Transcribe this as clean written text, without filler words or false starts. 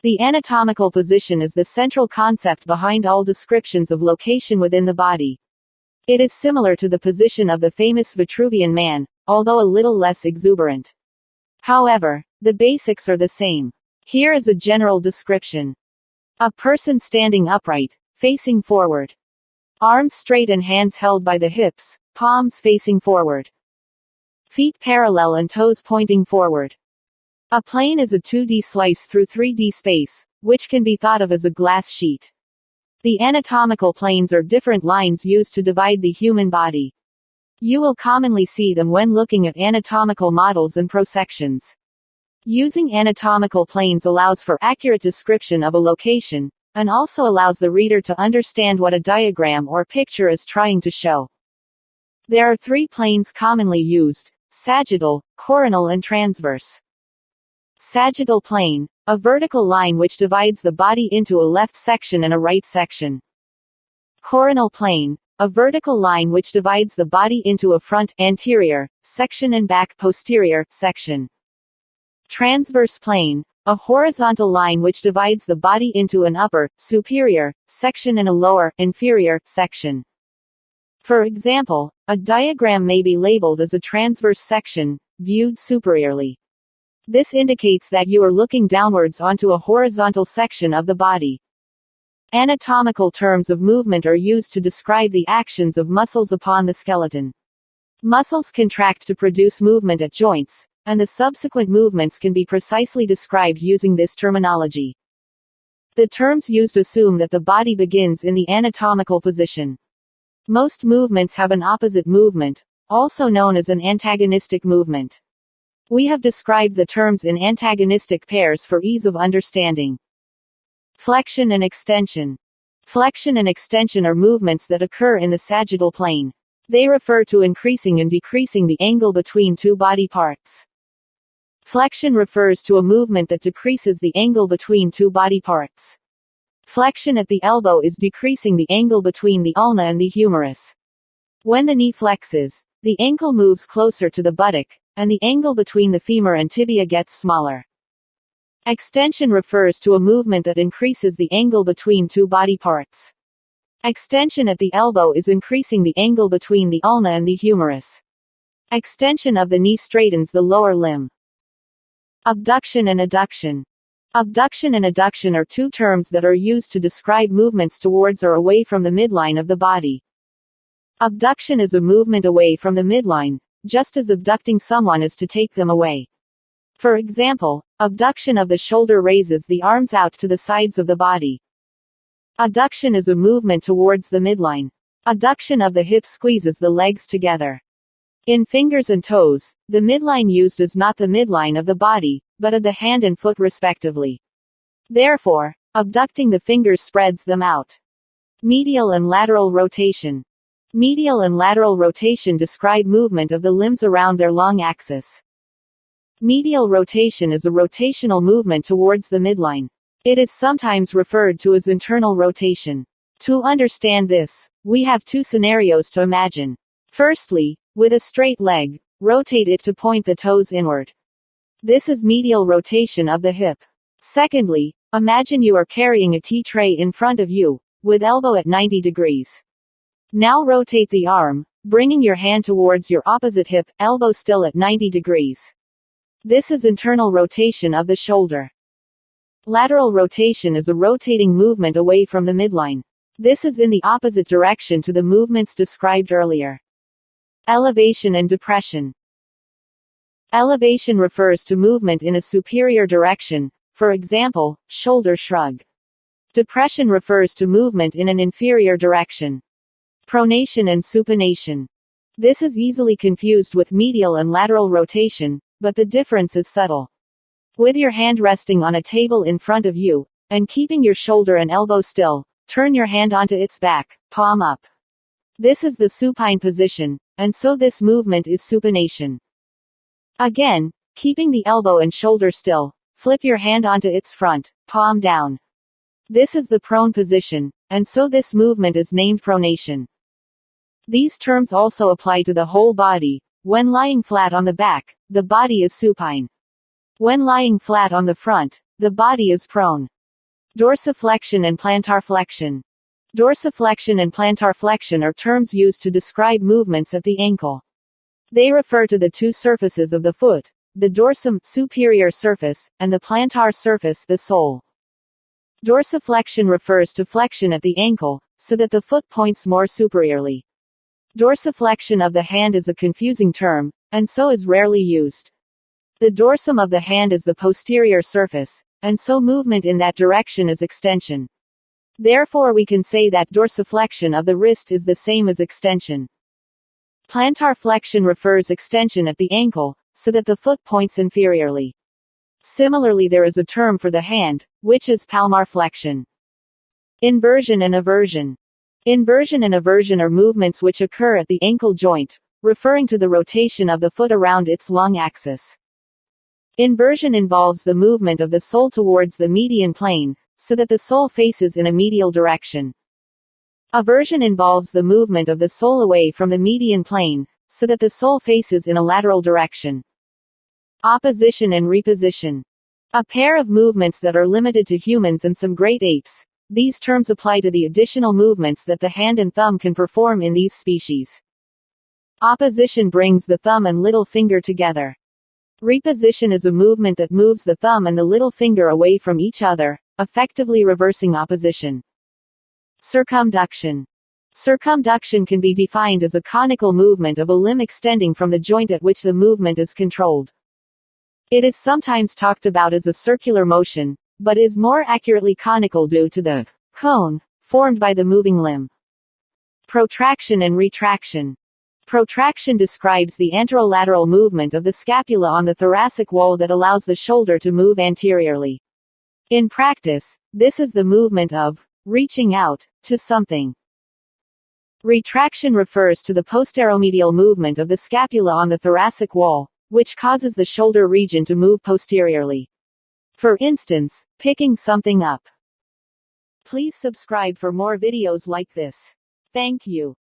The anatomical position is the central concept behind all descriptions of location within the body. It is similar to the position of the famous Vitruvian Man, although a little less exuberant. However, the basics are the same. Here is a general description. A person standing upright, facing forward. Arms straight and hands held by the hips, palms facing forward. Feet parallel and toes pointing forward. A plane is a 2D slice through 3D space, which can be thought of as a glass sheet. The anatomical planes are different lines used to divide the human body. You will commonly see them when looking at anatomical models and prosections. Using anatomical planes allows for accurate description of a location, and also allows the reader to understand what a diagram or picture is trying to show. There are 3 planes commonly used: sagittal, coronal and transverse. Sagittal plane, a vertical line which divides the body into a left section and a right section. Coronal plane, a vertical line which divides the body into a front, anterior, section and back, posterior, section. Transverse plane, a horizontal line which divides the body into an upper, superior, section and a lower, inferior, section. For example, a diagram may be labeled as a transverse section, viewed superiorly. This indicates that you are looking downwards onto a horizontal section of the body. Anatomical terms of movement are used to describe the actions of muscles upon the skeleton. Muscles contract to produce movement at joints, and the subsequent movements can be precisely described using this terminology. The terms used assume that the body begins in the anatomical position. Most movements have an opposite movement, also known as an antagonistic movement. We have described the terms in antagonistic pairs for ease of understanding. Flexion and extension. Flexion and extension are movements that occur in the sagittal plane. They refer to increasing and decreasing the angle between 2 body parts. Flexion refers to a movement that decreases the angle between 2 body parts. Flexion at the elbow is decreasing the angle between the ulna and the humerus. When the knee flexes, the ankle moves closer to the buttock, and the angle between the femur and tibia gets smaller. Extension refers to a movement that increases the angle between 2 body parts. Extension at the elbow is increasing the angle between the ulna and the humerus. Extension of the knee straightens the lower limb. Abduction and adduction. Abduction and adduction are 2 terms that are used to describe movements towards or away from the midline of the body. Abduction is a movement away from the midline, just as abducting someone is to take them away. For example, abduction of the shoulder raises the arms out to the sides of the body. Adduction is a movement towards the midline. Adduction of the hip squeezes the legs together. In fingers and toes, the midline used is not the midline of the body, but of the hand and foot respectively. Therefore, abducting the fingers spreads them out. Medial and lateral rotation. Medial and lateral rotation describe movement of the limbs around their long axis. Medial rotation is a rotational movement towards the midline. It is sometimes referred to as internal rotation. To understand this, we have 2 scenarios to imagine. Firstly, with a straight leg, rotate it to point the toes inward. This is medial rotation of the hip. Secondly, imagine you are carrying a tea tray in front of you, with elbow at 90 degrees. Now rotate the arm, bringing your hand towards your opposite hip, elbow still at 90 degrees. This is internal rotation of the shoulder. Lateral rotation is a rotating movement away from the midline. This is in the opposite direction to the movements described earlier. Elevation and depression. Elevation refers to movement in a superior direction, for example, shoulder shrug. Depression refers to movement in an inferior direction. Pronation and supination. This is easily confused with medial and lateral rotation, but the difference is subtle. With your hand resting on a table in front of you, and keeping your shoulder and elbow still, turn your hand onto its back, palm up. This is the supine position, and so this movement is supination. Again, keeping the elbow and shoulder still, flip your hand onto its front, palm down. This is the prone position, and so this movement is named pronation. These terms also apply to the whole body. When lying flat on the back, the body is supine. When lying flat on the front, the body is prone. Dorsiflexion and plantar flexion. Dorsiflexion and plantar flexion are terms used to describe movements at the ankle. They refer to the two surfaces of the foot, the dorsum, superior surface, and the plantar surface, the sole. Dorsiflexion refers to flexion at the ankle, so that the foot points more superiorly. Dorsiflexion of the hand is a confusing term, and so is rarely used. The dorsum of the hand is the posterior surface, and so movement in that direction is extension. Therefore we can say that dorsiflexion of the wrist is the same as extension. Plantar flexion refers extension at the ankle, so that the foot points inferiorly. Similarly, there is a term for the hand, which is palmar flexion. Inversion and eversion. Inversion and eversion are movements which occur at the ankle joint, referring to the rotation of the foot around its long axis. Inversion involves the movement of the sole towards the median plane, so that the sole faces in a medial direction. Eversion involves the movement of the sole away from the median plane, so that the sole faces in a lateral direction. Opposition and reposition. A pair of movements that are limited to humans and some great apes. These terms apply to the additional movements that the hand and thumb can perform in these species. Opposition brings the thumb and little finger together. Reposition is a movement that moves the thumb and the little finger away from each other, effectively reversing opposition. Circumduction. Circumduction can be defined as a conical movement of a limb extending from the joint at which the movement is controlled. It is sometimes talked about as a circular motion, but is more accurately conical due to the cone formed by the moving limb. Protraction and retraction. Protraction describes the anterolateral movement of the scapula on the thoracic wall that allows the shoulder to move anteriorly. In practice, this is the movement of reaching out to something. Retraction refers to the posteromedial movement of the scapula on the thoracic wall, which causes the shoulder region to move posteriorly. For instance, picking something up. Please subscribe for more videos like this. Thank you.